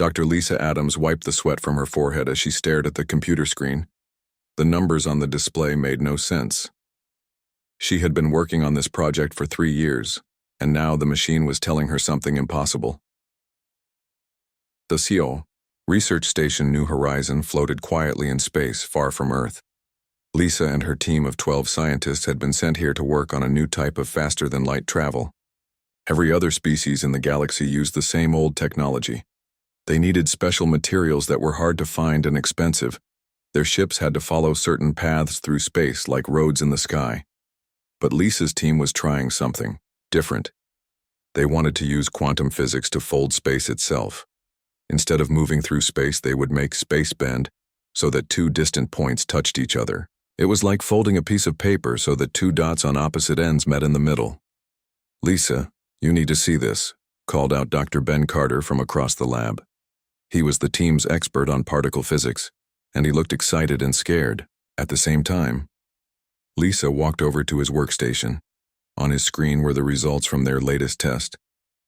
Dr. Lisa Adams wiped the sweat from her forehead as she stared at the computer screen. The numbers on the display made no sense. She had been working on this project for 3 years, and now the machine was telling her something impossible. The CO, Research Station New Horizon, floated quietly in space far from Earth. Lisa and her team of 12 scientists had been sent here to work on a new type of faster-than-light travel. Every other species in the galaxy used the same old technology. They needed special materials that were hard to find and expensive. Their ships had to follow certain paths through space like roads in the sky. But Lisa's team was trying something different. They wanted to use quantum physics to fold space itself. Instead of moving through space, they would make space bend so that 2 distant points touched each other. It was like folding a piece of paper so that 2 dots on opposite ends met in the middle. "Lisa, you need to see this," called out Dr. Ben Carter from across the lab. He was the team's expert on particle physics, and he looked excited and scared at the same time. Lisa walked over to his workstation. On his screen were the results from their latest test.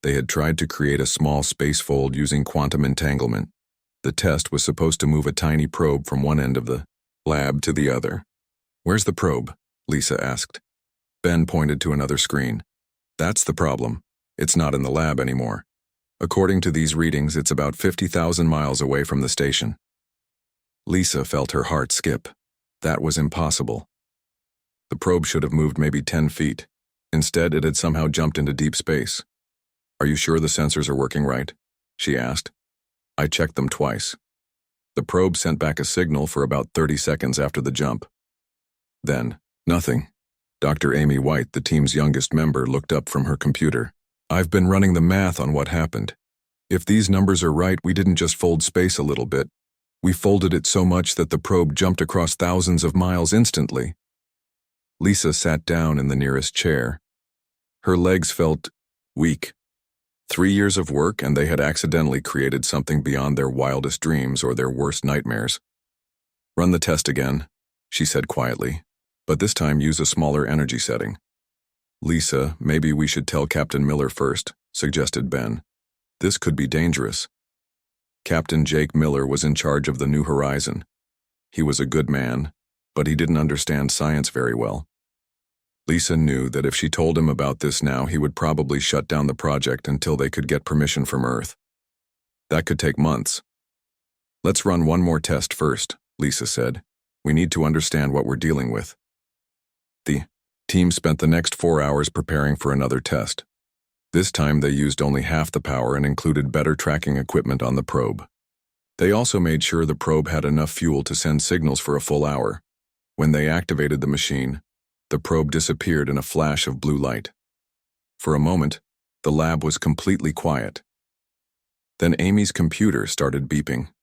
They had tried to create a small space fold using quantum entanglement. The test was supposed to move a tiny probe from one end of the lab to the other. "Where's the probe?" Lisa asked. Ben pointed to another screen. "That's the problem. It's not in the lab anymore. According to these readings, it's about 50,000 miles away from the station." Lisa felt her heart skip. That was impossible. The probe should have moved maybe 10 feet. Instead, it had somehow jumped into deep space. "Are you sure the sensors are working right?" she asked. "I checked them twice." The probe sent back a signal for about 30 seconds after the jump. Then, nothing. Dr. Amy White, the team's youngest member, looked up from her computer. "I've been running the math on what happened. If these numbers are right, we didn't just fold space a little bit. We folded it so much that the probe jumped across thousands of miles instantly." Lisa sat down in the nearest chair. Her legs felt weak. 3 years of work, and they had accidentally created something beyond their wildest dreams or their worst nightmares. "Run the test again," she said quietly, "but this time use a smaller energy setting." "Lisa, maybe we should tell Captain Miller first," suggested Ben. "This could be dangerous." Captain Jake Miller was in charge of the New Horizon. He was a good man, but he didn't understand science very well. Lisa knew that if she told him about this now, he would probably shut down the project until they could get permission from Earth. That could take months. "Let's run one more test first," Lisa said. "We need to understand what we're dealing with." The team spent the next 4 hours preparing for another test. This time they used only half the power and included better tracking equipment on the probe. They also made sure the probe had enough fuel to send signals for a full hour. When they activated the machine, the probe disappeared in a flash of blue light. For a moment, the lab was completely quiet. Then Amy's computer started beeping.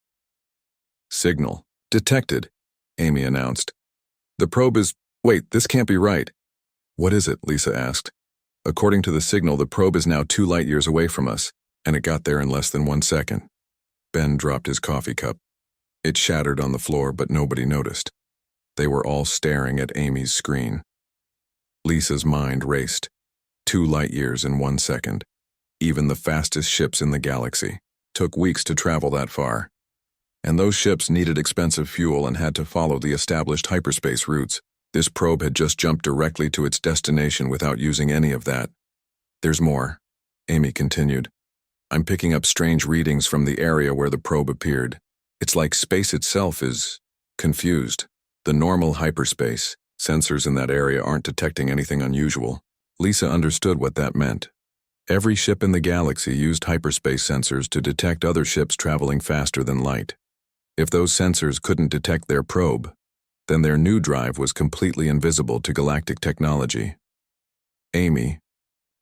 "Signal detected," Amy announced. "The probe is— Wait, this can't be right." "What is it?" Lisa asked. "According to the signal, the probe is now 2 light years away from us, and it got there in less than 1 second. Ben dropped his coffee cup. It shattered on the floor, but nobody noticed. They were all staring at Amy's screen. Lisa's mind raced. 2 light years in 1 second. Even the fastest ships in the galaxy took weeks to travel that far. And those ships needed expensive fuel and had to follow the established hyperspace routes. This probe had just jumped directly to its destination without using any of that. "There's more," Amy continued. "I'm picking up strange readings from the area where the probe appeared. It's like space itself is confused. The normal hyperspace sensors in that area aren't detecting anything unusual." Lisa understood what that meant. Every ship in the galaxy used hyperspace sensors to detect other ships traveling faster than light. If those sensors couldn't detect their probe, then their new drive was completely invisible to galactic technology. "Amy,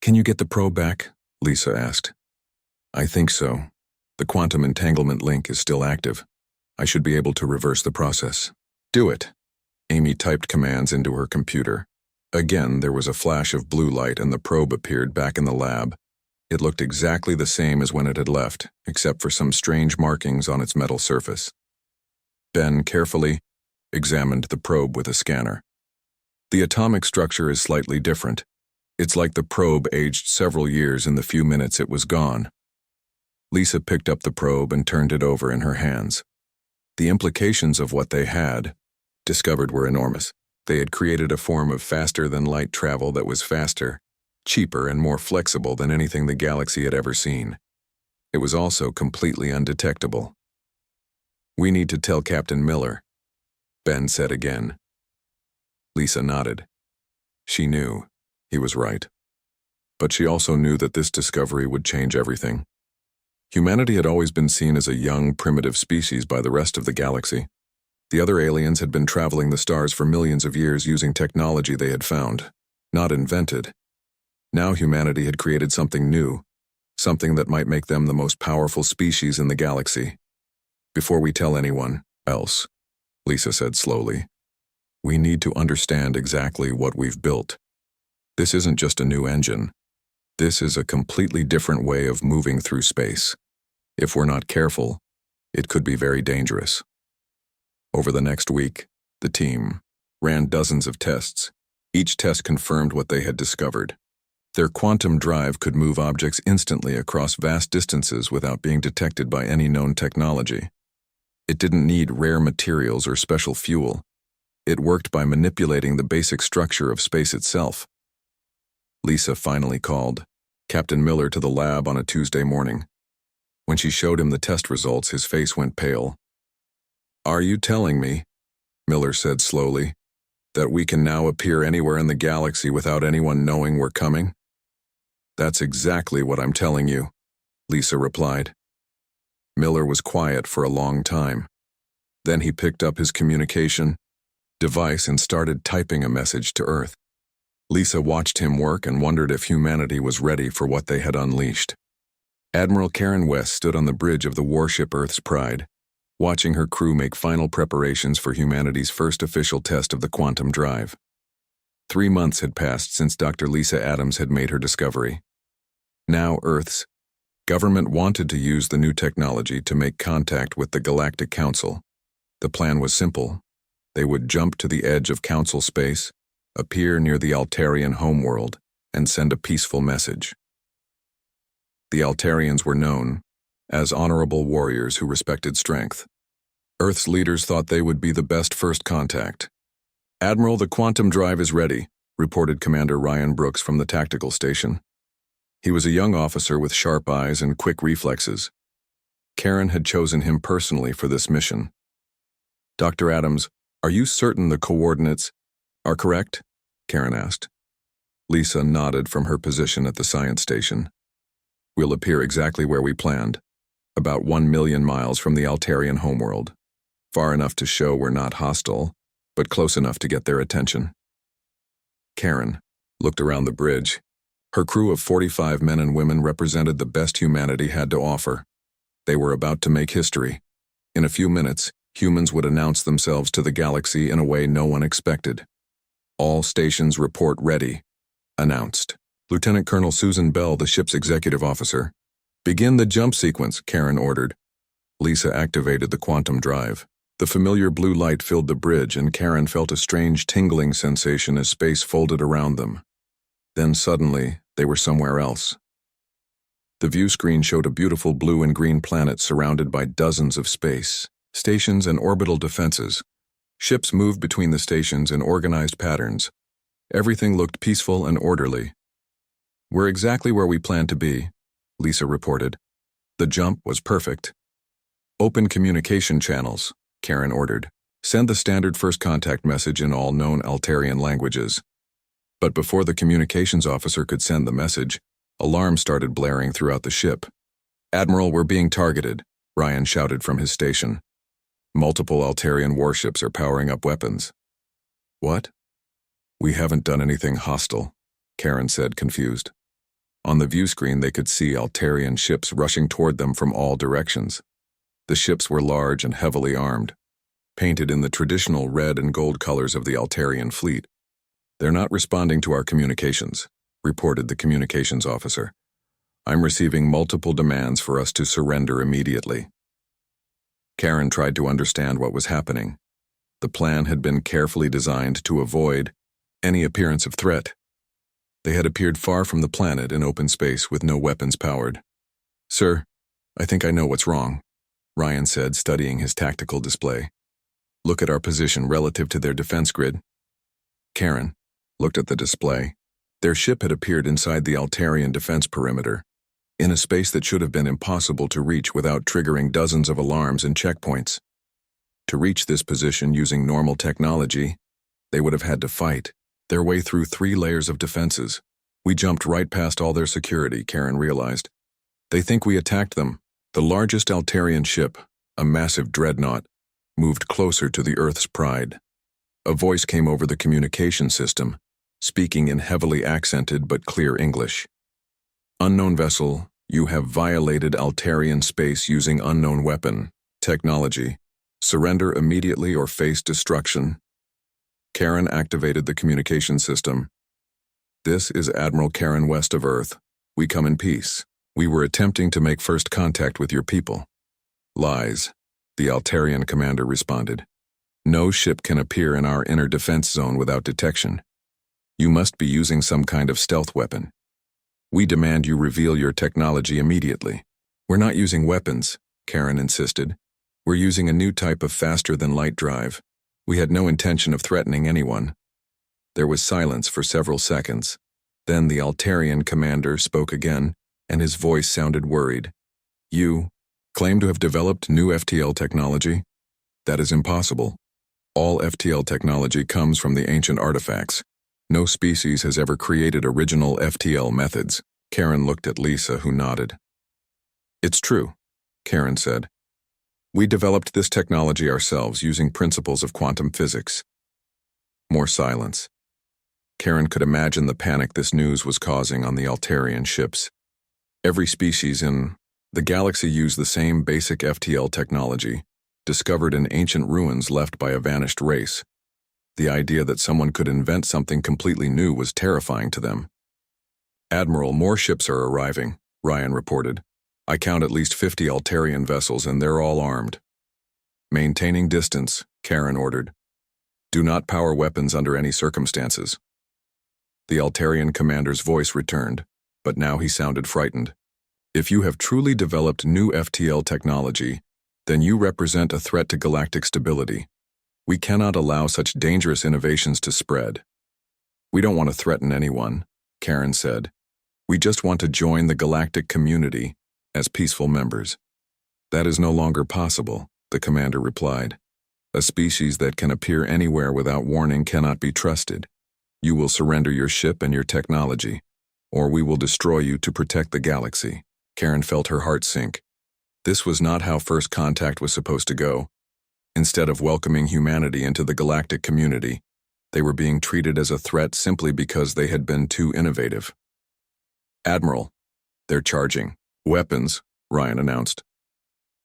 can you get the probe back?" Lisa asked. "I think so. The quantum entanglement link is still active. I should be able to reverse the process." "Do it." Amy typed commands into her computer. Again, there was a flash of blue light and the probe appeared back in the lab. It looked exactly the same as when it had left, except for some strange markings on its metal surface. Ben carefully examined the probe with a scanner. The atomic structure is slightly different. It's like the probe aged several years in the few minutes it was gone. Lisa picked up the probe and turned it over in her hands. The implications of what they had discovered were enormous. They had created a form of faster-than-light travel that was faster, cheaper, and more flexible than anything the galaxy had ever seen. It was also completely undetectable. "We need to tell Captain Miller," Ben said again. Lisa nodded. She knew he was right. But she also knew that this discovery would change everything. Humanity had always been seen as a young, primitive species by the rest of the galaxy. The other aliens had been traveling the stars for millions of years using technology they had found, not invented. Now humanity had created something new, something that might make them the most powerful species in the galaxy. "Before we tell anyone else," Lisa said slowly, "we need to understand exactly what we've built. This isn't just a new engine. This is a completely different way of moving through space. If we're not careful, it could be very dangerous." Over the next week, the team ran dozens of tests. Each test confirmed what they had discovered. Their quantum drive could move objects instantly across vast distances without being detected by any known technology. It didn't need rare materials or special fuel. It worked by manipulating the basic structure of space itself. Lisa finally called Captain Miller to the lab on a Tuesday morning. When she showed him the test results, his face went pale. "Are you telling me," Miller said slowly, "that we can now appear anywhere in the galaxy without anyone knowing we're coming?" "That's exactly what I'm telling you," Lisa replied. Miller was quiet for a long time. Then he picked up his communication device and started typing a message to Earth. Lisa watched him work and wondered if humanity was ready for what they had unleashed. Admiral Karen West stood on the bridge of the warship Earth's Pride, watching her crew make final preparations for humanity's first official test of the quantum drive. 3 months had passed since Dr. Lisa Adams had made her discovery. Now Earth's government wanted to use the new technology to make contact with the Galactic Council. The plan was simple. They would jump to the edge of Council space, appear near the Altarian homeworld, and send a peaceful message. The Altarians were known as honorable warriors who respected strength. Earth's leaders thought they would be the best first contact. "Admiral, the quantum drive is ready," reported Commander Ryan Brooks from the tactical station. He was a young officer with sharp eyes and quick reflexes. Karen had chosen him personally for this mission. "Dr. Adams, are you certain the coordinates are correct?" Karen asked. Lisa nodded from her position at the science station. "We'll appear exactly where we planned, about 1 million miles from the Altarian homeworld, far enough to show we're not hostile, but close enough to get their attention." Karen looked around the bridge. Her crew of 45 men and women represented the best humanity had to offer. They were about to make history. In a few minutes, humans would announce themselves to the galaxy in a way no one expected. "All stations report ready," announced Lieutenant Colonel Susan Bell, the ship's executive officer. "Begin the jump sequence," Karen ordered. Lisa activated the quantum drive. The familiar blue light filled the bridge, and Karen felt a strange tingling sensation as space folded around them. Then suddenly, they were somewhere else. The view screen showed a beautiful blue and green planet surrounded by dozens of space stations and orbital defenses. Ships moved between the stations in organized patterns. Everything looked peaceful and orderly. "We're exactly where we planned to be," Lisa reported. "The jump was perfect." "Open communication channels," Karen ordered. "Send the standard first contact message in all known Altarian languages." But before the communications officer could send the message, alarms started blaring throughout the ship. "Admiral, we're being targeted," Ryan shouted from his station. "Multiple Altarian warships are powering up weapons." "What?" "We haven't done anything hostile," Karen said, confused. On the view screen, they could see Altarian ships rushing toward them from all directions. The ships were large and heavily armed, painted in the traditional red and gold colors of the Altarian fleet. "They're not responding to our communications," reported the communications officer. "I'm receiving multiple demands for us to surrender immediately." Karen tried to understand what was happening. The plan had been carefully designed to avoid any appearance of threat. They had appeared far from the planet in open space with no weapons powered. "Sir, I think I know what's wrong, Ryan said, studying his tactical display. Look at our position relative to their defense grid. Karen looked at the display. Their ship had appeared inside the Altarian defense perimeter, in a space that should have been impossible to reach without triggering dozens of alarms and checkpoints. To reach this position using normal technology, they would have had to fight their way through 3 layers of defenses. We jumped right past all their security, Karen realized. They think we attacked them. The largest Altarian ship, a massive dreadnought, moved closer to the Earth's pride. A voice came over the communication system, speaking in heavily accented but clear English. Unknown vessel, you have violated Altarian space using unknown weapon technology. Surrender immediately or face destruction. Karen activated the communication system. This is Admiral Karen west of Earth. We come in peace. We were attempting to make first contact with your people. Lies, the Altarian commander responded. No ship can appear in our inner defense zone without detection. You must be using some kind of stealth weapon. We demand you reveal your technology immediately. We're not using weapons, Karen insisted. We're using a new type of faster-than-light drive. We had no intention of threatening anyone. There was silence for several seconds. Then the Altarian commander spoke again, and his voice sounded worried. You claim to have developed new FTL technology? That is impossible. All FTL technology comes from the ancient artifacts. No species has ever created original FTL methods. Karen looked at Lisa, who nodded. It's true, Karen said. We developed this technology ourselves using principles of quantum physics. More silence. Karen could imagine the panic this news was causing on the Altarian ships. Every species in the galaxy used the same basic FTL technology, discovered in ancient ruins left by a vanished race. The idea that someone could invent something completely new was terrifying to them. Admiral, more ships are arriving, Ryan reported. I count at least 50 Altarian vessels and they're all armed. Maintaining distance, Karen ordered. Do not power weapons under any circumstances. The Altarian commander's voice returned, but now he sounded frightened. If you have truly developed new FTL technology, then you represent a threat to galactic stability. We cannot allow such dangerous innovations to spread. We don't want to threaten anyone, Karen said. We just want to join the galactic community as peaceful members. That is no longer possible, the commander replied. A species that can appear anywhere without warning cannot be trusted. You will surrender your ship and your technology, or we will destroy you to protect the galaxy. Karen felt her heart sink. This was not how first contact was supposed to go. Instead of welcoming humanity into the galactic community, they were being treated as a threat simply because they had been too innovative. Admiral, they're charging. Weapons, Ryan announced.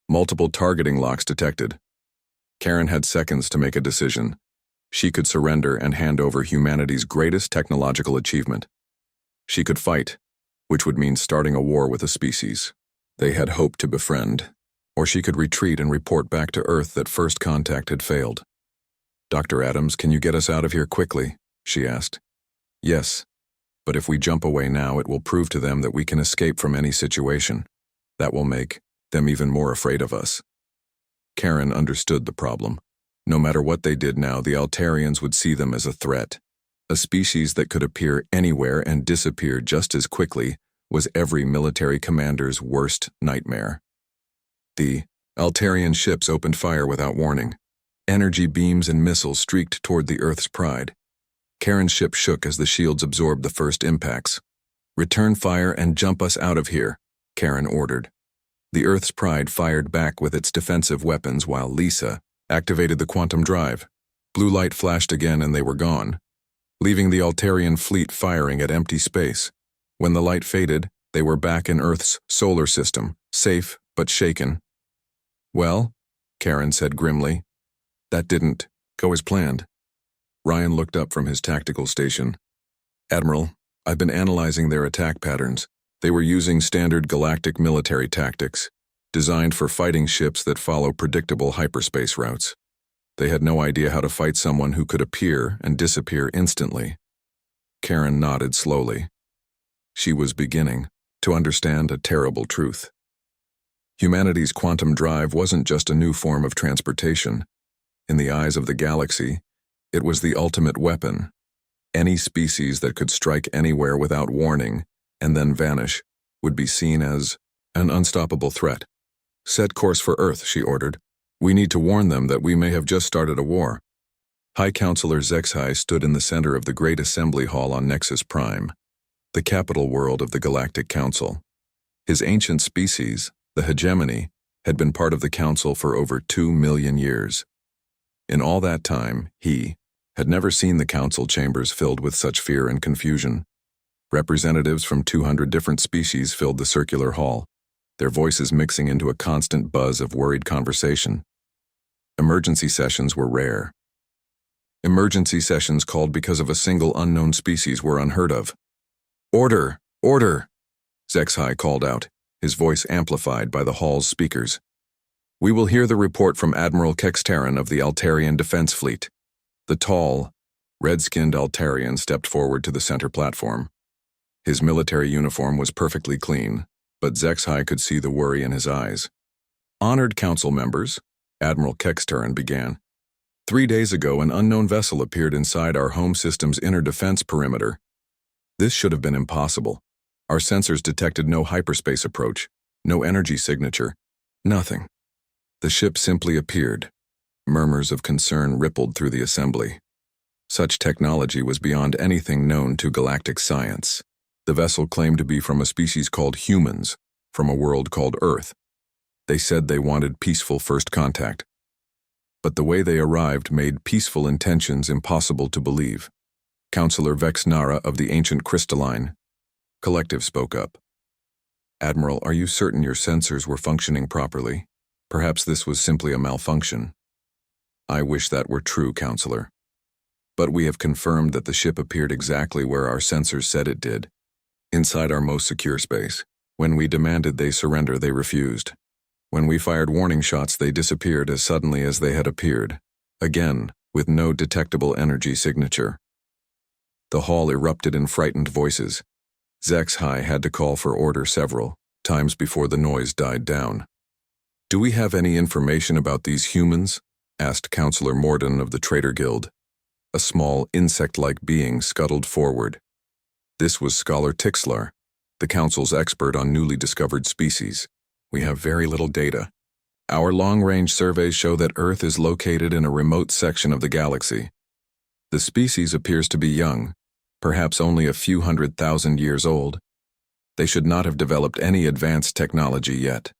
Multiple targeting locks detected. Karen had seconds to make a decision. She could surrender and hand over humanity's greatest technological achievement. She could fight, which would mean starting a war with a species they had hoped to befriend, or she could retreat and report back to Earth that first contact had failed. Dr. Adams, can you get us out of here quickly? She asked. Yes, but if we jump away now, it will prove to them that we can escape from any situation. That will make them even more afraid of us. Karen understood the problem. No matter what they did now, the Altarians would see them as a threat. A species that could appear anywhere and disappear just as quickly was every military commander's worst nightmare. The Altarian ships opened fire without warning. Energy beams and missiles streaked toward the Earth's pride. Karen's ship shook as the shields absorbed the first impacts. Return fire and jump us out of here, Karen ordered. The Earth's pride fired back with its defensive weapons while Lisa activated the quantum drive. Blue light flashed again and they were gone, leaving the Altarian fleet firing at empty space. When the light faded, they were back in Earth's solar system, safe but shaken. Well, Karen said grimly, that didn't go as planned. Ryan looked up from his tactical station. Admiral, I've been analyzing their attack patterns. They were using standard galactic military tactics, designed for fighting ships that follow predictable hyperspace routes. They had no idea how to fight someone who could appear and disappear instantly. Karen nodded slowly. She was beginning to understand a terrible truth. Humanity's quantum drive wasn't just a new form of transportation. In the eyes of the galaxy, it was the ultimate weapon. Any species that could strike anywhere without warning and then vanish would be seen as an unstoppable threat. "Set course for Earth," she ordered. "We need to warn them that we may have just started a war." High Counselor ZXHY stood in the center of the Great Assembly Hall on Nexus Prime, the capital world of the Galactic Council. His ancient species, the hegemony, had been part of the Council for over 2 million years. In all that time, he had never seen the Council chambers filled with such fear and confusion. Representatives from 200 different species filled the circular hall, their voices mixing into a constant buzz of worried conversation. Emergency sessions were rare. Emergency sessions called because of a single unknown species were unheard of. "Order! Order!" ZXHY called out, his voice amplified by the hall's speakers. "We will hear the report from Admiral Kextaran of the Altarian Defense Fleet." The tall, red-skinned Altarian stepped forward to the center platform. His military uniform was perfectly clean, but ZXHY could see the worry in his eyes. "Honored Council members," Admiral Kextaran began. "3 days ago, an unknown vessel appeared inside our home system's inner defense perimeter. This should have been impossible. Our sensors detected no hyperspace approach, no energy signature, nothing. The ship simply appeared." Murmurs of concern rippled through the assembly. Such technology was beyond anything known to galactic science. The vessel claimed to be from a species called humans, from a world called Earth. They said they wanted peaceful first contact. But the way they arrived made peaceful intentions impossible to believe. Counselor Vexnara of the Ancient Crystalline Collective spoke up. "Admiral, are you certain your sensors were functioning properly? Perhaps this was simply a malfunction." "I wish that were true, Counselor. But we have confirmed that the ship appeared exactly where our sensors said it did, inside our most secure space. When we demanded they surrender, they refused. When we fired warning shots, they disappeared as suddenly as they had appeared, again, with no detectable energy signature." The hall erupted in frightened voices. ZXHY had to call for order several times before the noise died down. "Do we have any information about these humans?" asked Counselor Morden of the Traitor Guild. A small, insect-like being scuttled forward. This was Scholar Tixlar, the Council's expert on newly discovered species. "We have very little data. Our long-range surveys show that Earth is located in a remote section of the galaxy. The species appears to be young, perhaps only a few 100,000 years old. They should not have developed any advanced technology yet."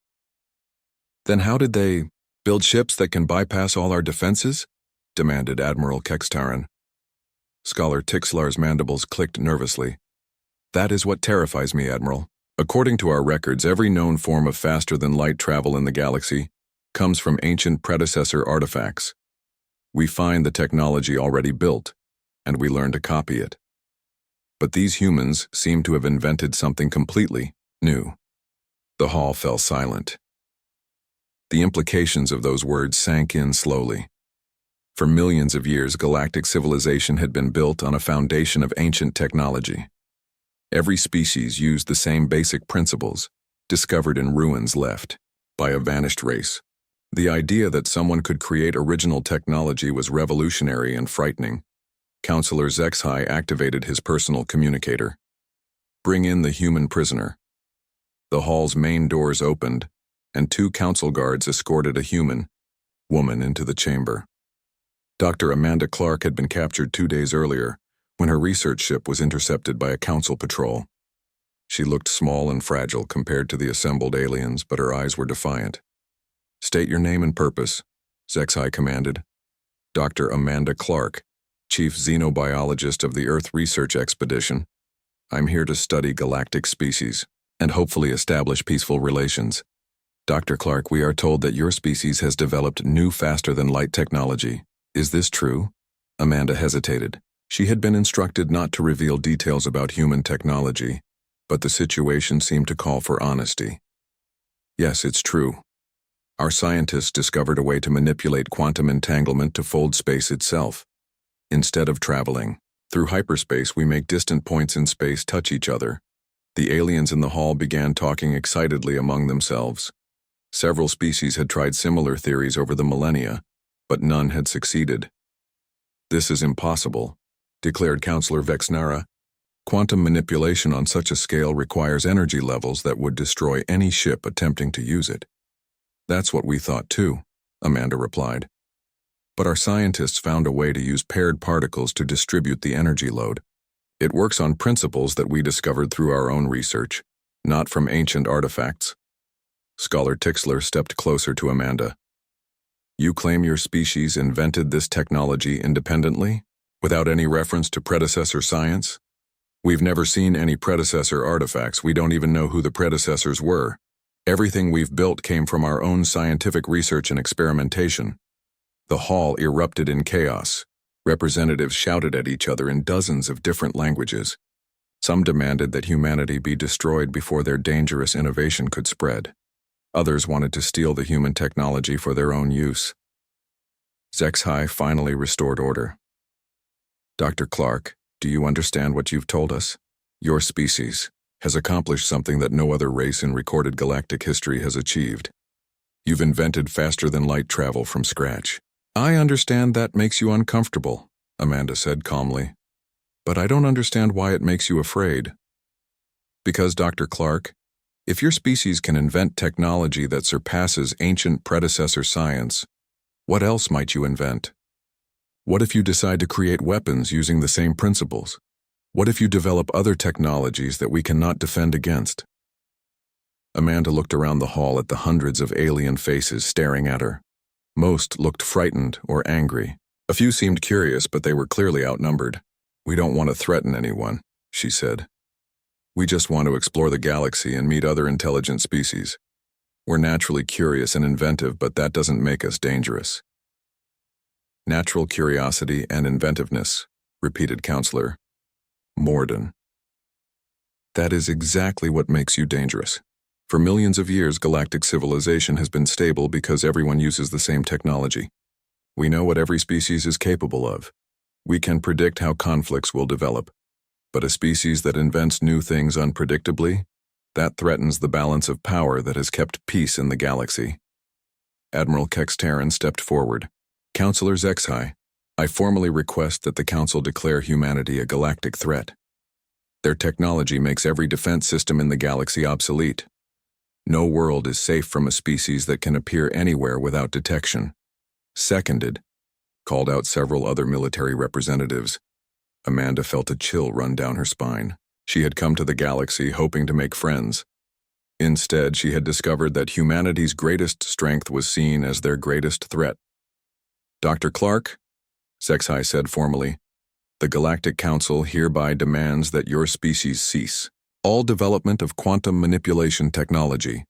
"Then how did they build ships that can bypass all our defenses?" demanded Admiral Kextaran. Scholar Tixlar's mandibles clicked nervously. "That is what terrifies me, Admiral. According to our records, every known form of faster-than-light travel in the galaxy comes from ancient predecessor artifacts. We find the technology already built, and we learn to copy it. But these humans seem to have invented something completely new." The hall fell silent. The implications of those words sank in slowly. For millions of years, galactic civilization had been built on a foundation of ancient technology. Every species used the same basic principles, discovered in ruins left by a vanished race. The idea that someone could create original technology was revolutionary and frightening. Counselor ZXHY activated his personal communicator. "Bring in the human prisoner." The hall's main doors opened, and 2 council guards escorted a human woman into the chamber. Dr. Amanda Clark had been captured 2 days earlier, when her research ship was intercepted by a council patrol. She looked small and fragile compared to the assembled aliens, but her eyes were defiant. "State your name and purpose," ZXHY commanded. "Dr. Amanda Clark, Chief Xenobiologist of the Earth Research Expedition. I'm here to study galactic species, and hopefully establish peaceful relations. Dr. Clark, we are told that your species has developed new faster-than-light technology. Is this true?" Amanda hesitated. She had been instructed not to reveal details about human technology, but the situation seemed to call for honesty. "Yes, it's true. Our scientists discovered a way to manipulate quantum entanglement to fold space itself. Instead of traveling through hyperspace, we make distant points in space touch each other." The aliens in the hall began talking excitedly among themselves. Several species had tried similar theories over the millennia, but none had succeeded. "This is impossible," declared Counselor Vexnara. "Quantum manipulation on such a scale requires energy levels that would destroy any ship attempting to use it." "That's what we thought too," Amanda replied. "But our scientists found a way to use paired particles to distribute the energy load. It works on principles that we discovered through our own research, not from ancient artifacts." Scholar Tixler stepped closer to Amanda. "You claim your species invented this technology independently, without any reference to predecessor science? We've never seen any predecessor artifacts. We don't even know who the predecessors were. Everything we've built came from our own scientific research and experimentation." The hall erupted in chaos. Representatives shouted at each other in dozens of different languages. Some demanded that humanity be destroyed before their dangerous innovation could spread. Others wanted to steal the human technology for their own use. Zexhai finally restored order. "Dr. Clark, do you understand what you've told us? Your species has accomplished something that no other race in recorded galactic history has achieved. You've invented faster-than-light travel from scratch." "I understand that makes you uncomfortable," Amanda said calmly. "But I don't understand why it makes you afraid." "Because, Dr. Clark, if your species can invent technology that surpasses ancient predecessor science, what else might you invent? What if you decide to create weapons using the same principles? What if you develop other technologies that we cannot defend against?" Amanda looked around the hall at the hundreds of alien faces staring at her. Most looked frightened or angry. A few seemed curious, but they were clearly outnumbered. "We don't want to threaten anyone," she said. "We just want to explore the galaxy and meet other intelligent species. We're naturally curious and inventive, but that doesn't make us dangerous." "Natural curiosity and inventiveness," repeated Counselor Morden. "That is exactly what makes you dangerous. For millions of years, galactic civilization has been stable because everyone uses the same technology. We know what every species is capable of. We can predict how conflicts will develop. But a species that invents new things unpredictably, that threatens the balance of power that has kept peace in the galaxy." Admiral Kextaran stepped forward. "Counselor Zexhai, I formally request that the Council declare humanity a galactic threat. Their technology makes every defense system in the galaxy obsolete. No world is safe from a species that can appear anywhere without detection." "Seconded," called out several other military representatives. Amanda felt a chill run down her spine. She had come to the galaxy hoping to make friends. Instead, she had discovered that humanity's greatest strength was seen as their greatest threat. "Dr. Clark," Zexhai said formally, "the Galactic Council hereby demands that your species cease all development of quantum manipulation technology.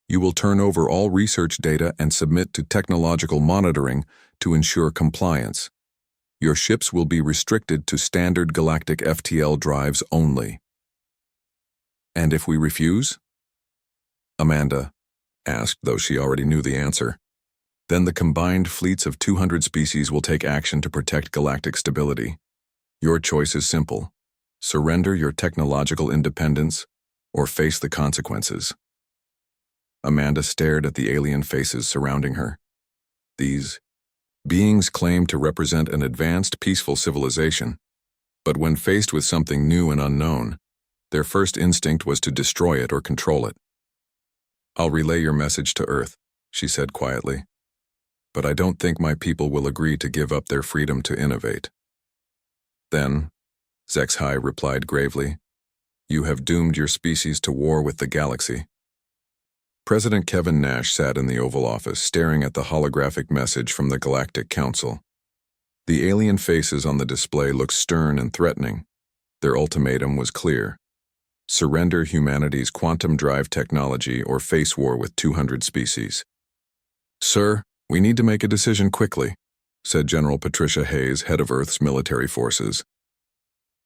You will turn over all research data and submit to technological monitoring to ensure compliance. Your ships will be restricted to standard galactic FTL drives only." "And if we refuse?" Amanda asked, though she already knew the answer. "Then the combined fleets of 200 species will take action to protect galactic stability. Your choice is simple. Surrender your technological independence or face the consequences." Amanda stared at the alien faces surrounding her. These beings claimed to represent an advanced, peaceful civilization, but when faced with something new and unknown, their first instinct was to destroy it or control it. "I'll relay your message to Earth," she said quietly, "but I don't think my people will agree to give up their freedom to innovate." "Then," Zexhai replied gravely, "you have doomed your species to war with the galaxy." President Kevin Nash sat in the Oval Office, staring at the holographic message from the Galactic Council. The alien faces on the display looked stern and threatening. Their ultimatum was clear: surrender humanity's quantum drive technology or face war with 200 species. "Sir, we need to make a decision quickly," said General Patricia Hayes, head of Earth's military forces.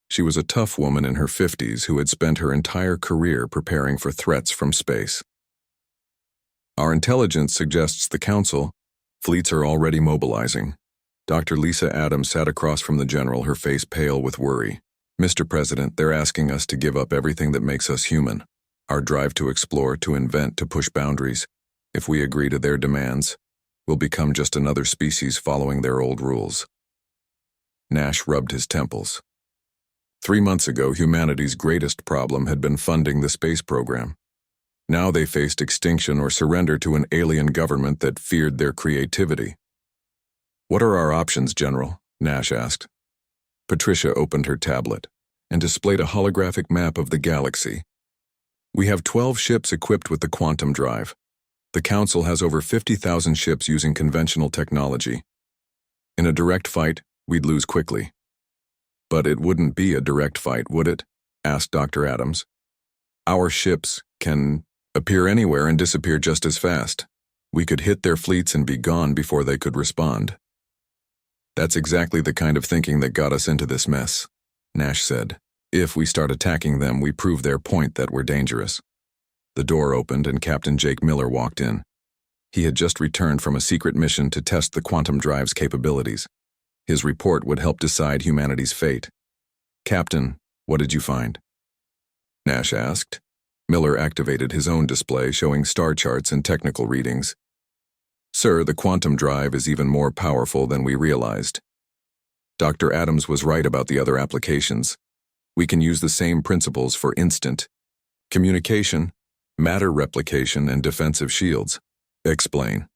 She was a tough woman in her 50s who had spent her entire career preparing for threats from space. "Our intelligence suggests the Council. Fleets are already mobilizing." Dr. Lisa Adams sat across from the general, her face pale with worry. "Mr. President, they're asking us to give up everything that makes us human. Our drive to explore, to invent, to push boundaries. If we agree to their demands, we'll become just another species following their old rules. Nash rubbed his temples. 3 months ago, humanity's greatest problem had been funding the space program. Now they faced extinction or surrender to an alien government that feared their creativity. "What are our options, General?" Nash asked. Patricia opened her tablet and displayed a holographic map of the galaxy. "We have 12 ships equipped with the quantum drive. The Council has over 50,000 ships using conventional technology. In a direct fight, we'd lose quickly." "But it wouldn't be a direct fight, would it?" asked Dr. Adams. "Our ships can appear anywhere and disappear just as fast. We could hit their fleets and be gone before they could respond." "That's exactly the kind of thinking that got us into this mess," Nash said. "If we start attacking them, we prove their point that we're dangerous." The door opened and Captain Jake Miller walked in. He had just returned from a secret mission to test the quantum drive's capabilities. His report would help decide humanity's fate. "Captain, what did you find?" Nash asked. Miller activated his own display showing star charts and technical readings. "Sir, the quantum drive is even more powerful than we realized. Dr. Adams was right about the other applications. We can use the same principles for instant communication, matter replication, and defensive shields." "Explain,"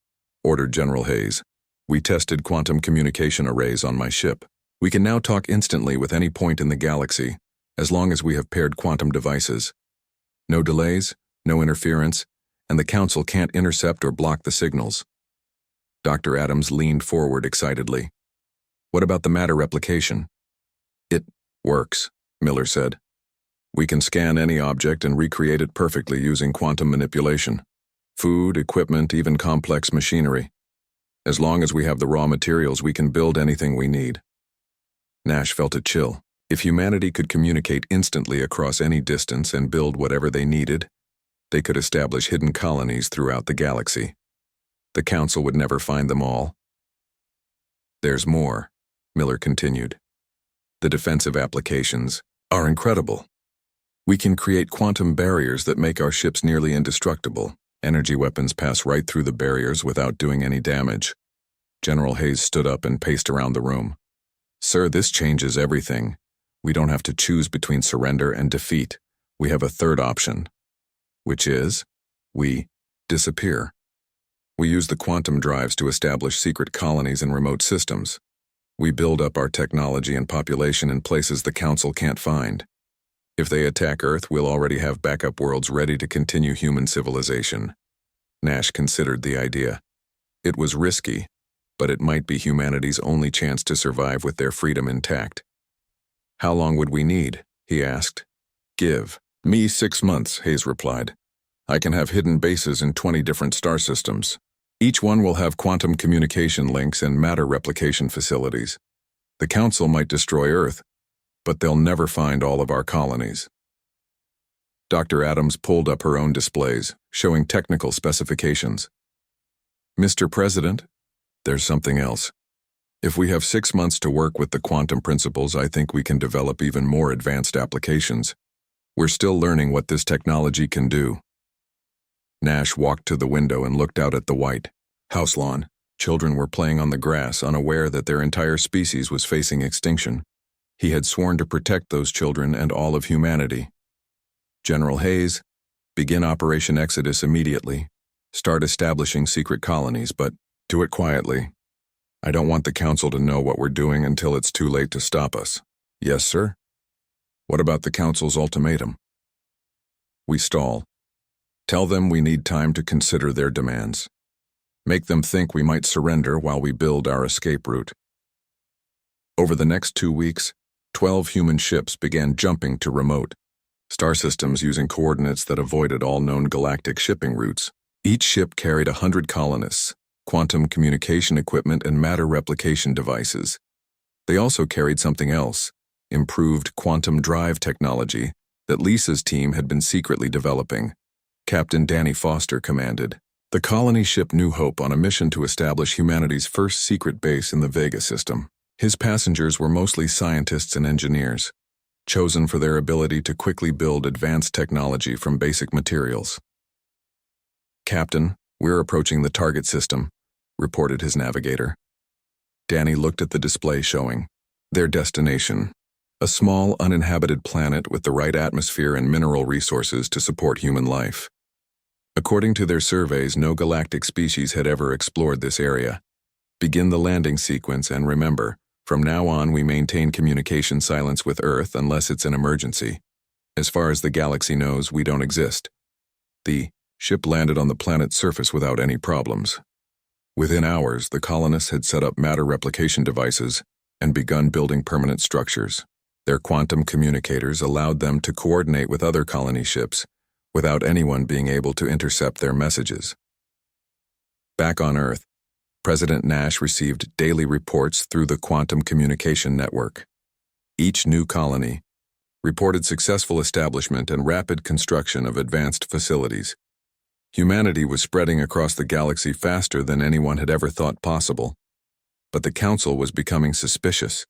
ordered General Hayes. "We tested quantum communication arrays on my ship. We can now talk instantly with any point in the galaxy, as long as we have paired quantum devices. No delays, no interference, and the Council can't intercept or block the signals." Dr. Adams leaned forward excitedly. "What about the matter replication?" "It works," Miller said. "We can scan any object and recreate it perfectly using quantum manipulation. Food, equipment, even complex machinery. As long as we have the raw materials, we can build anything we need." Nash felt a chill. If humanity could communicate instantly across any distance and build whatever they needed, they could establish hidden colonies throughout the galaxy. The Council would never find them all. "There's more," Miller continued. "The defensive applications are incredible. We can create quantum barriers that make our ships nearly indestructible. Energy weapons pass right through the barriers without doing any damage." General Hayes stood up and paced around the room. "Sir, this changes everything. We don't have to choose between surrender and defeat. We have a third option, which is, we disappear. We use the quantum drives to establish secret colonies in remote systems. We build up our technology and population in places the Council can't find. If they attack Earth, we'll already have backup worlds ready to continue human civilization." Nash considered the idea. It was risky, but it might be humanity's only chance to survive with their freedom intact. "How long would we need?" he asked. "Give me 6 months," Hayes replied. "I can have hidden bases in 20 different star systems. Each one will have quantum communication links and matter replication facilities. The Council might destroy Earth, but they'll never find all of our colonies." Dr. Adams pulled up her own displays, showing technical specifications. "Mr. President, there's something else. If we have 6 months to work with the quantum principles, I think we can develop even more advanced applications. We're still learning what this technology can do." Nash walked to the window and looked out at the white house lawn. Children were playing on the grass, unaware that their entire species was facing extinction. He had sworn to protect those children and all of humanity. "General Hayes, begin Operation Exodus immediately. Start establishing secret colonies, but do it quietly. I don't want the Council to know what we're doing until it's too late to stop us." "Yes, sir." "What about the Council's ultimatum?" "We stall. Tell them we need time to consider their demands. Make them think we might surrender while we build our escape route." Over the next 2 weeks, 12 human ships began jumping to remote star systems using coordinates that avoided all known galactic shipping routes. Each ship carried 100 colonists, quantum communication equipment, and matter replication devices. They also carried something else, improved quantum drive technology that Lisa's team had been secretly developing. Captain Danny Foster commanded the colony ship New Hope on a mission to establish humanity's first secret base in the Vega system. His passengers were mostly scientists and engineers, chosen for their ability to quickly build advanced technology from basic materials. "Captain, "We're approaching the target system," reported his navigator. Danny looked at the display showing their destination, a small, uninhabited planet with the right atmosphere and mineral resources to support human life. According to their surveys, no galactic species had ever explored this area. Begin the landing sequence, and remember, from now on we maintain communication silence with Earth unless it's an emergency. As far as the galaxy knows, we don't exist. The ship landed on the planet's surface without any problems. Within hours, the colonists had set up matter replication devices and begun building permanent structures. Their quantum communicators allowed them to coordinate with other colony ships without anyone being able to intercept their messages. Back on Earth, President Nash received daily reports through the quantum communication network. Each new colony reported successful establishment and rapid construction of advanced facilities. Humanity was spreading across the galaxy faster than anyone had ever thought possible. But the Council was becoming suspicious.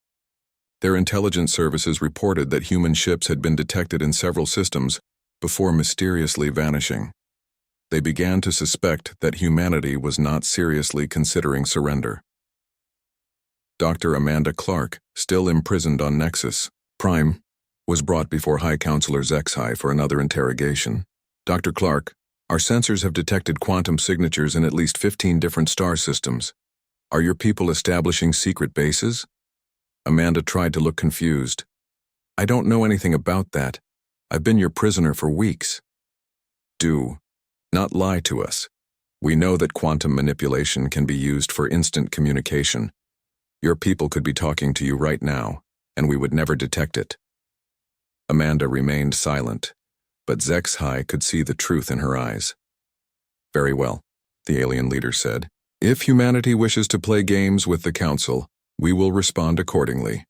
Their intelligence services reported that human ships had been detected in several systems before mysteriously vanishing. They began to suspect that humanity was not seriously considering surrender. Dr. Amanda Clark, still imprisoned on Nexus Prime, was brought before High Counselor Zexhi for another interrogation. "Dr. Clark, our sensors have detected quantum signatures in at least 15 different star systems. Are your people establishing secret bases?" Amanda tried to look confused. "I don't know anything about that. I've been your prisoner for weeks." "Do not lie to us. We know that quantum manipulation can be used for instant communication. Your people could be talking to you right now, and we would never detect it." Amanda remained silent, but Zexhi could see the truth in her eyes. "Very well," the alien leader said. "If humanity wishes to play games with the Council, we will respond accordingly.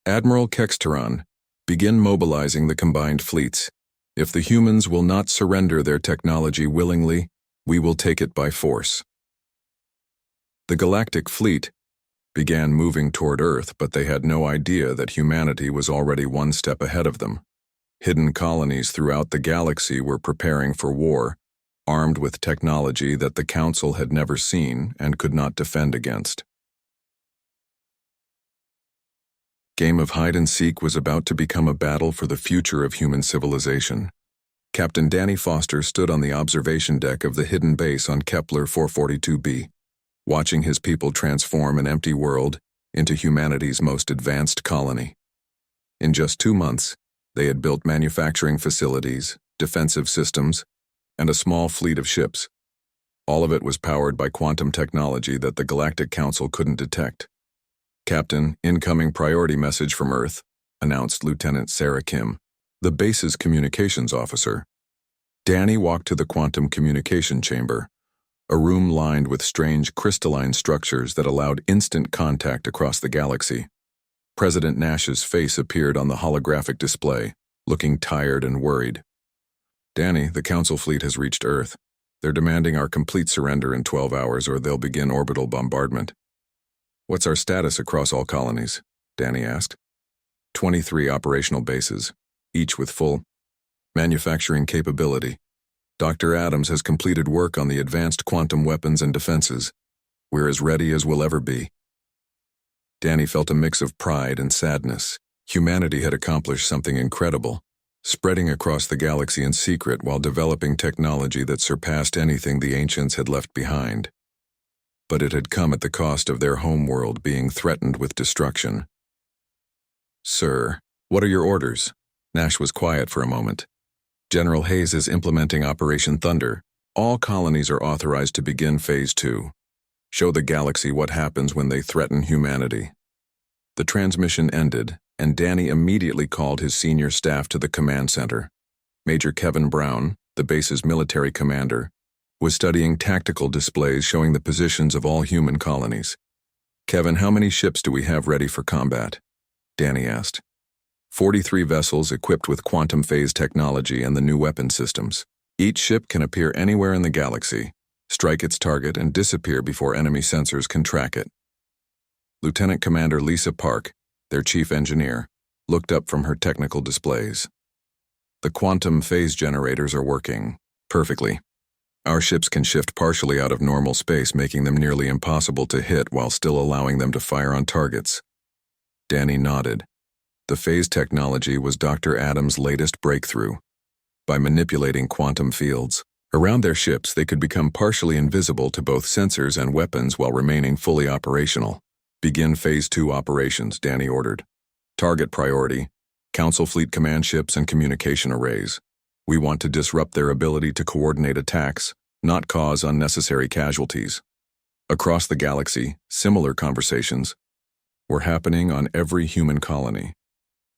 Admiral Kexteron, begin mobilizing the combined fleets. If the humans will not surrender their technology willingly, we will take it by force." The Galactic Fleet began moving toward Earth, but they had no idea that humanity was already one step ahead of them. Hidden colonies throughout the galaxy were preparing for war, armed with technology that the Council had never seen and could not defend against. Game of hide-and-seek was about to become a battle for the future of human civilization. Captain Danny Foster stood on the observation deck of the hidden base on Kepler 442b, watching his people transform an empty world into humanity's most advanced colony. In just 2 months, they had built manufacturing facilities, defensive systems, and a small fleet of ships. All of it was powered by quantum technology that the Galactic Council couldn't detect. "Captain, incoming priority message from Earth," announced Lieutenant Sarah Kim, the base's communications officer. Danny walked to the quantum communication chamber, a room lined with strange crystalline structures that allowed instant contact across the galaxy. President Nash's face appeared on the holographic display, looking tired and worried. "Danny, the Council fleet has reached Earth. They're demanding our complete surrender in 12 hours or they'll begin orbital bombardment." "What's our status across all colonies?" Danny asked. 23 operational bases, each with full manufacturing capability. Dr. Adams has completed work on the advanced quantum weapons and defenses. We're as ready as we'll ever be. Danny felt a mix of pride and sadness. Humanity had accomplished something incredible, spreading across the galaxy in secret while developing technology that surpassed anything the ancients had left behind. But it had come at the cost of their homeworld being threatened with destruction. "Sir, what are your orders?" Nash was quiet for a moment. "General Hayes is implementing Operation Thunder. All colonies are authorized to begin Phase 2. Show the galaxy what happens when they threaten humanity." The transmission ended, and Danny immediately called his senior staff to the command center. Major Kevin Brown, the base's military commander, was studying tactical displays showing the positions of all human colonies. "Kevin, how many ships do we have ready for combat?" Danny asked. 43 vessels equipped with quantum phase technology and the new weapon systems. Each ship can appear anywhere in the galaxy, strike its target, and disappear before enemy sensors can track it. Lieutenant Commander Lisa Park, their chief engineer, looked up from her technical displays. "The quantum phase generators are working perfectly. Our ships can shift partially out of normal space, making them nearly impossible to hit while still allowing them to fire on targets. Danny nodded. The phase technology was Dr. Adams' latest breakthrough. By manipulating quantum fields around their ships, they could become partially invisible to both sensors and weapons while remaining fully operational. Begin Phase 2 operations, Danny ordered. Target priority: Council Fleet command ships and communication arrays. We want to disrupt their ability to coordinate attacks, not cause unnecessary casualties. Across the galaxy, similar conversations were happening on every human colony.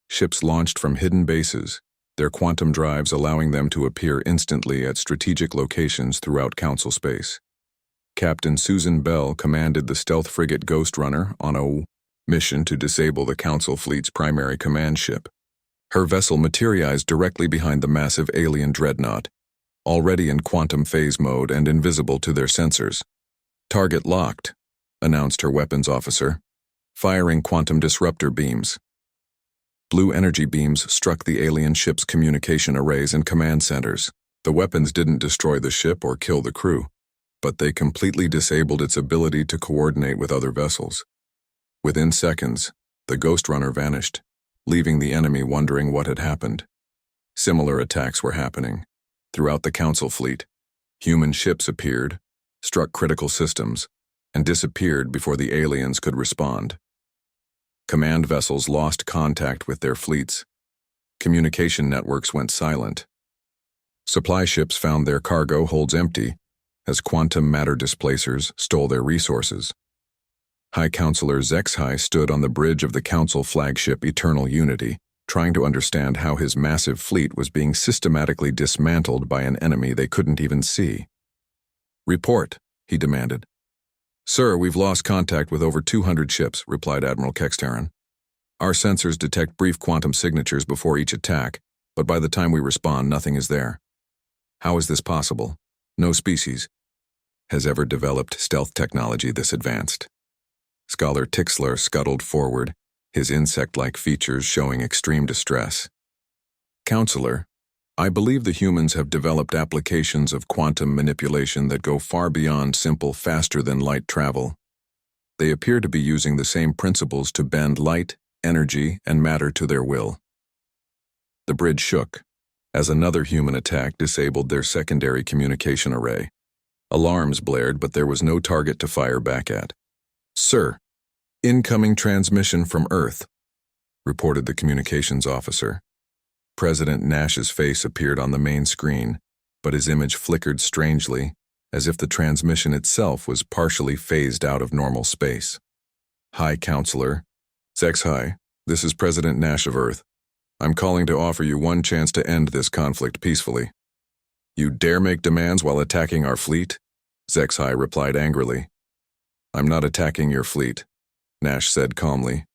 Ships launched from hidden bases, their quantum drives allowing them to appear instantly at strategic locations throughout Council space. Captain Susan Bell commanded the stealth frigate Ghost Runner on a mission to disable the Council fleet's primary command ship. Her vessel materialized directly behind the massive alien dreadnought, already in quantum phase mode and invisible to their sensors. Target locked, announced her weapons officer, firing quantum disruptor beams. Blue energy beams struck the alien ship's communication arrays and command centers. The weapons didn't destroy the ship or kill the crew, but they completely disabled its ability to coordinate with other vessels. Within seconds, the Ghost Runner vanished, leaving the enemy wondering what had happened. Similar attacks were happening. Throughout the Council fleet, human ships appeared, struck critical systems, and disappeared before the aliens could respond. Command vessels lost contact with their fleets. Communication networks went silent. Supply ships found their cargo holds empty as quantum matter displacers stole their resources. High Counselor Zexhai stood on the bridge of the Council flagship Eternal Unity, trying to understand how his massive fleet was being systematically dismantled by an enemy they couldn't even see. "Report," he demanded. "Sir, we've lost contact with over 200 ships," replied Admiral Kextaran. "Our sensors detect brief quantum signatures before each attack, but by the time we respond, nothing is there. How is this possible? No species has ever developed stealth technology this advanced." Scholar Tixler scuttled forward, his insect-like features showing extreme distress. "Counselor, I believe the humans have developed applications of quantum manipulation that go far beyond simple faster-than-light travel. They appear to be using the same principles to bend light, energy, and matter to their will." The bridge shook, as another human attack disabled their secondary communication array. Alarms blared, but there was no target to fire back at. "Sir, incoming transmission from Earth," reported the communications officer. President Nash's face appeared on the main screen, but his image flickered strangely, as if the transmission itself was partially phased out of normal space. "High Counselor Zexhai, this is President Nash of Earth. I'm calling to offer you one chance to end this conflict peacefully." "You dare make demands while attacking our fleet?" Zexhai replied angrily. "I'm not attacking your fleet," Nash said calmly.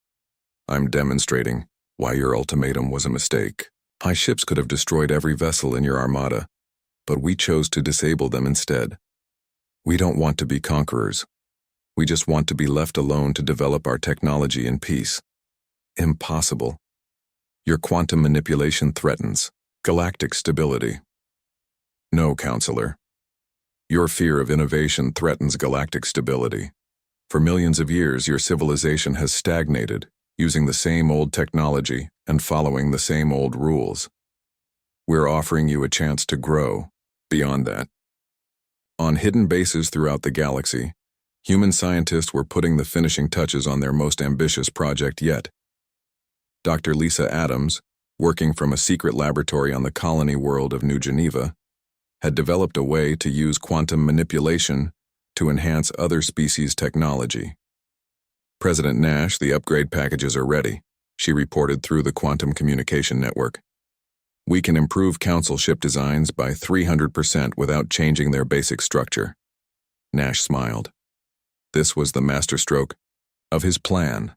"I'm demonstrating why your ultimatum was a mistake. My ships could have destroyed every vessel in your armada, but we chose to disable them instead. We don't want to be conquerors. We just want to be left alone to develop our technology in peace." "Impossible. Your quantum manipulation threatens galactic stability." "No, Counselor. Your fear of innovation threatens galactic stability. For millions of years, your civilization has stagnated, using the same old technology and following the same old rules. We're offering you a chance to grow beyond that." On hidden bases throughout the galaxy, human scientists were putting the finishing touches on their most ambitious project yet. Dr. Lisa Adams, working from a secret laboratory on the colony world of New Geneva, had developed a way to use quantum manipulation to enhance other species' technology. "President Nash, the upgrade packages are ready," she reported through the quantum communication network. "We can improve Council ship designs by 300% without changing their basic structure." Nash smiled. This was the masterstroke of his plan.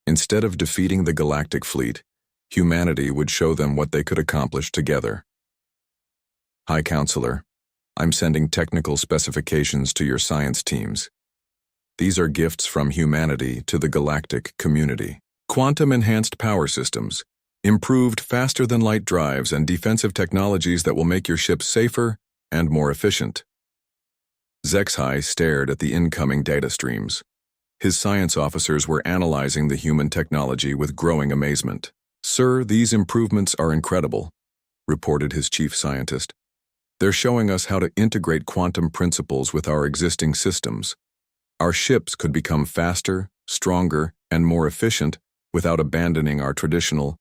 Instead of defeating the galactic fleet, humanity would show them what they could accomplish together. "High Counselor, I'm sending technical specifications to your science teams. These are gifts from humanity to the galactic community. Quantum-enhanced power systems, improved faster-than-light drives, and defensive technologies that will make your ships safer and more efficient." Zexhai stared at the incoming data streams. His science officers were analyzing the human technology with growing amazement. "Sir, these improvements are incredible," reported his chief scientist. "They're showing us how to integrate quantum principles with our existing systems. Our ships could become faster, stronger, and more efficient without abandoning our traditional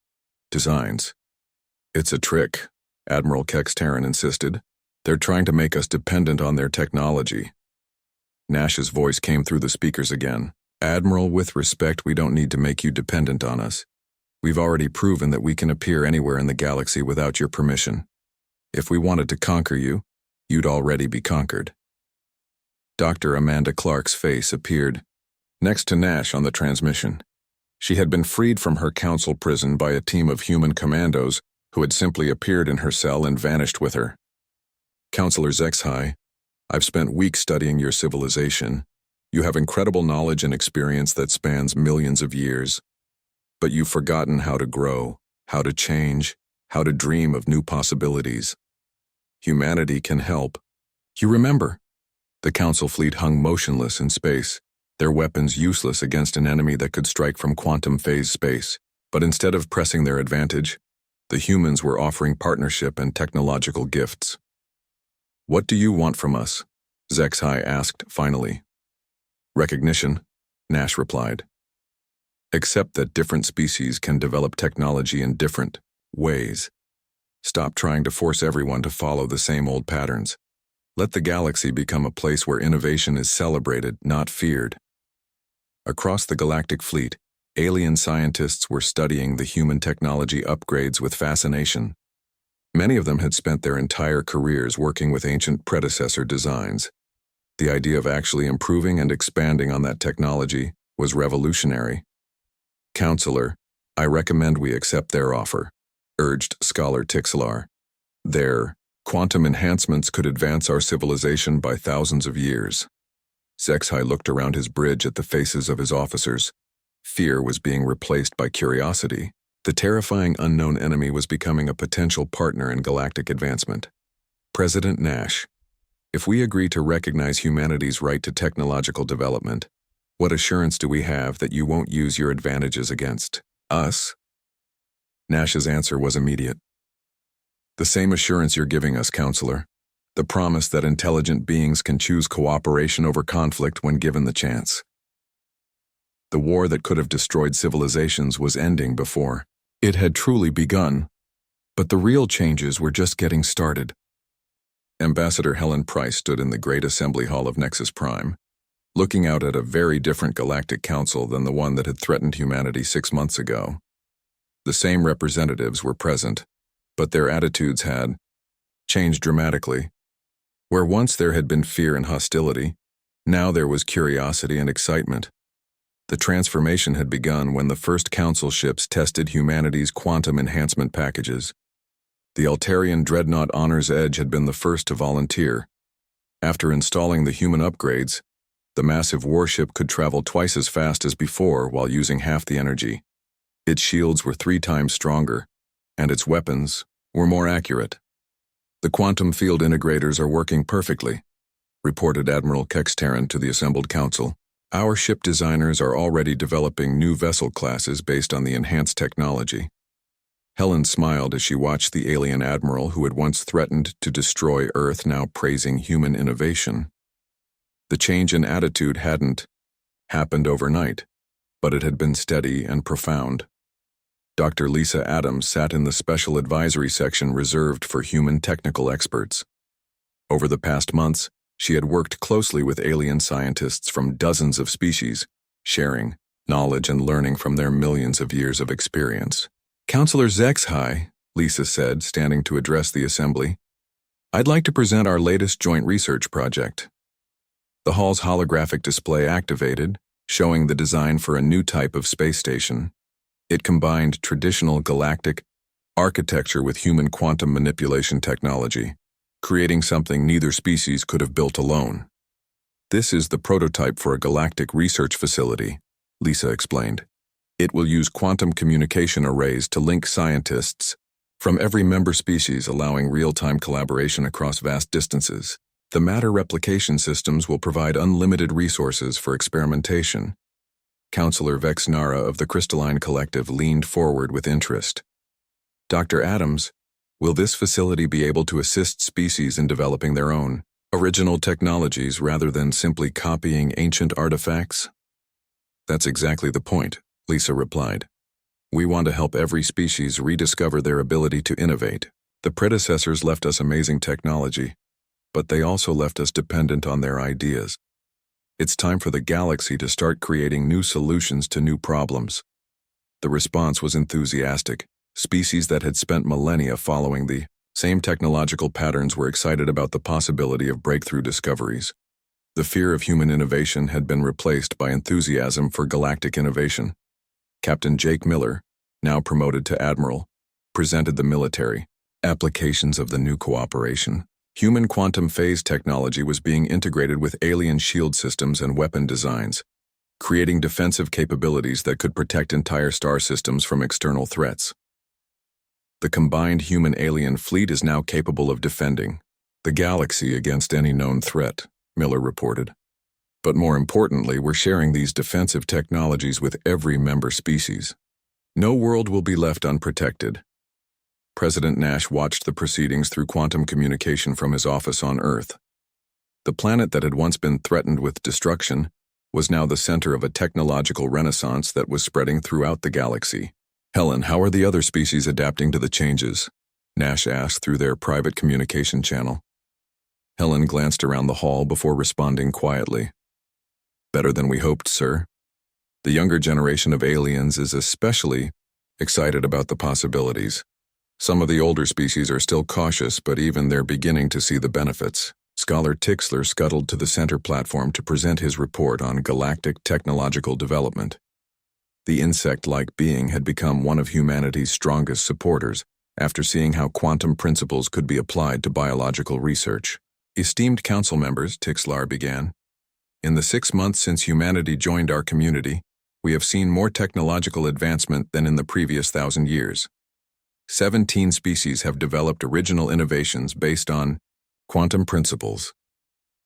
designs." "It's a trick," Admiral Kextaran insisted. "They're trying to make us dependent on their technology." Nash's voice came through the speakers again. "Admiral, with respect, we don't need to make you dependent on us. We've already proven that we can appear anywhere in the galaxy without your permission. If we wanted to conquer you, you'd already be conquered." Dr. Amanda Clark's face appeared next to Nash on the transmission. She had been freed from her council prison by a team of human commandos who had simply appeared in her cell and vanished with her. "Counselor Zexhai, I've spent weeks studying your civilization. You have incredible knowledge and experience that spans millions of years. But you've forgotten how to grow, how to change, how to dream of new possibilities. Humanity can help. You remember?" The Council fleet hung motionless in space, their weapons useless against an enemy that could strike from quantum phase space. But instead of pressing their advantage, the humans were offering partnership and technological gifts. "What do you want from us?" Zexhai asked finally. "Recognition," Nash replied. "Accept that different species can develop technology in different ways. Stop trying to force everyone to follow the same old patterns. Let the galaxy become a place where innovation is celebrated, not feared." Across the galactic fleet, alien scientists were studying the human technology upgrades with fascination. Many of them had spent their entire careers working with ancient predecessor designs. The idea of actually improving and expanding on that technology was revolutionary. "Counselor, I recommend we accept their offer," urged Scholar Tixlar. "Their quantum enhancements could advance our civilization by thousands of years." Zexhai looked around his bridge at the faces of his officers. Fear was being replaced by curiosity. The terrifying unknown enemy was becoming a potential partner in galactic advancement. "President Nash, if we agree to recognize humanity's right to technological development, what assurance do we have that you won't use your advantages against us?" Nash's answer was immediate. "The same assurance you're giving us, Counselor. The promise that intelligent beings can choose cooperation over conflict when given the chance." The war that could have destroyed civilizations was ending before it had truly begun, but the real changes were just getting started. Ambassador Helen Price stood in the Great Assembly Hall of Nexus Prime, looking out at a very different galactic council than the one that had threatened humanity 6 months ago. The same representatives were present, but their attitudes had changed dramatically. Where once there had been fear and hostility, now there was curiosity and excitement. The transformation had begun when the first council ships tested humanity's quantum enhancement packages. The Altarian Dreadnought Honor's Edge had been the first to volunteer. After installing the human upgrades, the massive warship could travel twice as fast as before while using half the energy. Its shields were 3 times stronger, and its weapons were more accurate. "The quantum field integrators are working perfectly," reported Admiral Kextaran to the assembled council. "Our ship designers are already developing new vessel classes based on the enhanced technology." Helen smiled as she watched the alien admiral who had once threatened to destroy Earth now praising human innovation. The change in attitude hadn't happened overnight, but it had been steady and profound. Dr. Lisa Adams sat in the special advisory section reserved for human technical experts. Over the past months, she had worked closely with alien scientists from dozens of species, sharing knowledge and learning from their millions of years of experience. "Counselor Zexhai," Lisa said, standing to address the assembly, "I'd like to present our latest joint research project." The hall's holographic display activated, showing the design for a new type of space station. It combined traditional galactic architecture with human quantum manipulation technology, creating something neither species could have built alone. "This is the prototype for a galactic research facility," Lisa explained. "It will use quantum communication arrays to link scientists from every member species, allowing real-time collaboration across vast distances." The matter replication systems will provide unlimited resources for experimentation. Counselor Vexnara of the Crystalline Collective leaned forward with interest. Dr. Adams, will this facility be able to assist species in developing their own original technologies rather than simply copying ancient artifacts? That's exactly the point, Lisa replied. We want to help every species rediscover their ability to innovate. The predecessors left us amazing technology, but they also left us dependent on their ideas. It's time for the galaxy to start creating new solutions to new problems. The response was enthusiastic. Species that had spent millennia following the same technological patterns were excited about the possibility of breakthrough discoveries. The fear of human innovation had been replaced by enthusiasm for galactic innovation. Captain Jake Miller, now promoted to admiral, presented the military applications of the new cooperation. Human quantum phase technology was being integrated with alien shield systems and weapon designs, creating defensive capabilities that could protect entire star systems from external threats. The combined human-alien fleet is now capable of defending the galaxy against any known threat, Miller reported. But more importantly, we're sharing these defensive technologies with every member species. No world will be left unprotected. President Nash watched the proceedings through quantum communication from his office on Earth. The planet that had once been threatened with destruction was now the center of a technological renaissance that was spreading throughout the galaxy. Helen, how are the other species adapting to the changes? Nash asked through their private communication channel. Helen glanced around the hall before responding quietly. Better than we hoped, sir. The younger generation of aliens is especially excited about the possibilities. Some of the older species are still cautious, but even they're beginning to see the benefits. Scholar Tixler scuttled to the center platform to present his report on galactic technological development. The insect-like being had become one of humanity's strongest supporters after seeing how quantum principles could be applied to biological research. Esteemed council members, Tixlar began, in the 6 months since humanity joined our community, we have seen more technological advancement than in the previous 1,000 years. 17 species have developed original innovations based on quantum principles.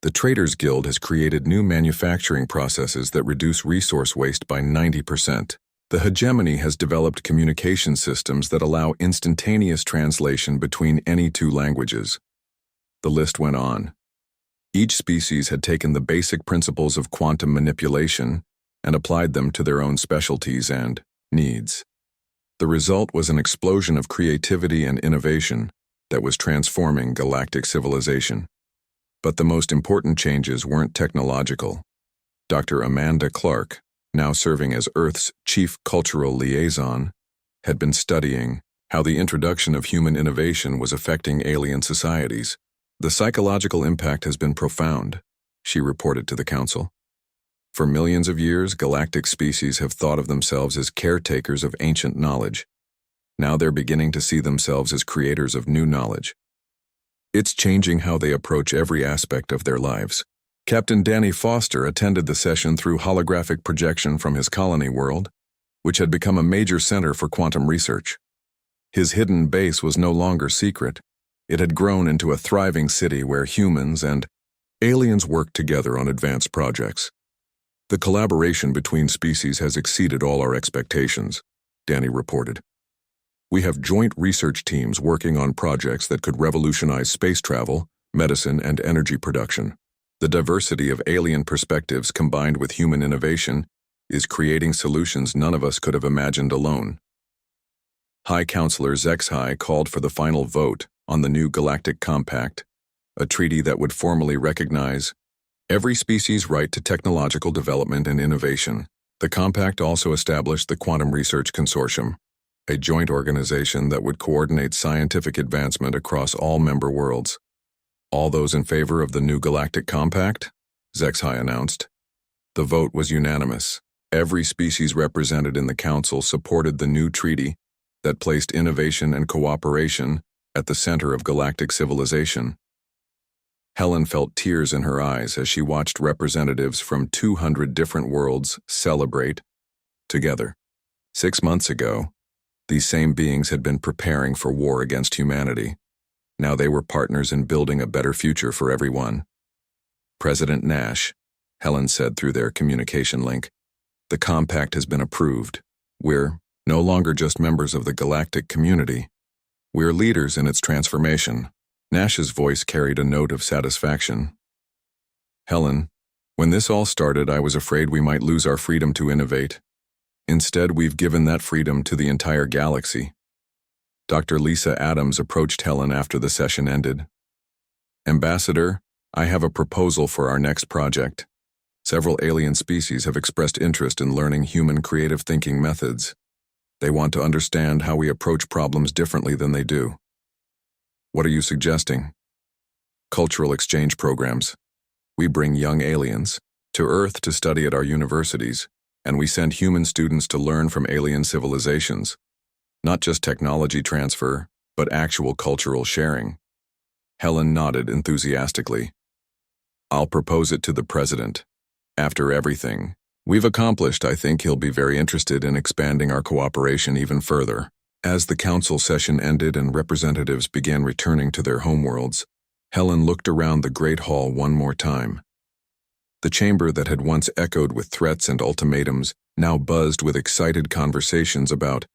The Traders Guild has created new manufacturing processes that reduce resource waste by 90%. The Hegemony has developed communication systems that allow instantaneous translation between any two languages. The list went on. Each species had taken the basic principles of quantum manipulation and applied them to their own specialties and needs. The result was an explosion of creativity and innovation that was transforming galactic civilization. But the most important changes weren't technological. Dr. Amanda Clark, now serving as Earth's chief cultural liaison, had been studying how the introduction of human innovation was affecting alien societies. The psychological impact has been profound, she reported to the council. For millions of years, galactic species have thought of themselves as caretakers of ancient knowledge. Now they're beginning to see themselves as creators of new knowledge. It's changing how they approach every aspect of their lives. Captain Danny Foster attended the session through holographic projection from his colony world, which had become a major center for quantum research. His hidden base was no longer secret. It had grown into a thriving city where humans and aliens worked together on advanced projects. The collaboration between species has exceeded all our expectations, Danny reported. We have joint research teams working on projects that could revolutionize space travel, medicine, and energy production. The diversity of alien perspectives combined with human innovation is creating solutions none of us could have imagined alone. High Counselor Zexhai called for the final vote on the new Galactic Compact, a treaty that would formally recognize every species' right to technological development and innovation. The compact also established the Quantum Research Consortium, a joint organization that would coordinate scientific advancement across all member worlds. All those in favor of the new Galactic Compact? Zexhai announced. The vote was unanimous. Every species represented in the council supported the new treaty that placed innovation and cooperation at the center of galactic civilization. Helen felt tears in her eyes as she watched representatives from 200 different worlds celebrate together. 6 months ago, these same beings had been preparing for war against humanity. Now they were partners in building a better future for everyone. President Nash, Helen said through their communication link, the compact has been approved. We're no longer just members of the galactic community. We're leaders in its transformation. Nash's voice carried a note of satisfaction. Helen, when this all started, I was afraid we might lose our freedom to innovate. Instead, we've given that freedom to the entire galaxy. Dr. Lisa Adams approached Helen after the session ended. Ambassador, I have a proposal for our next project. Several alien species have expressed interest in learning human creative thinking methods. They want to understand how we approach problems differently than they do. What are you suggesting? Cultural exchange programs. We bring young aliens to Earth to study at our universities, and we send human students to learn from alien civilizations. Not just technology transfer, but actual cultural sharing. Helen nodded enthusiastically. I'll propose it to the president. After everything we've accomplished, I think he'll be very interested in expanding our cooperation even further. As the council session ended and representatives began returning to their homeworlds, Helen looked around the great hall one more time. The chamber that had once echoed with threats and ultimatums now buzzed with excited conversations about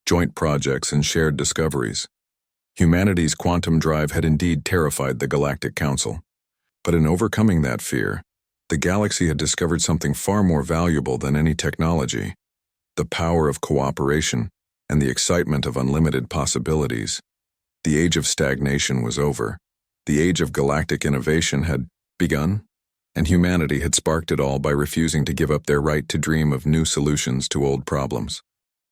joint projects and shared discoveries. Humanity's quantum drive had indeed terrified the Galactic Council. But in overcoming that fear, the galaxy had discovered something far more valuable than any technology: the power of cooperation and the excitement of unlimited possibilities. The age of stagnation was over. The age of galactic innovation had begun, and humanity had sparked it all by refusing to give up their right to dream of new solutions to old problems.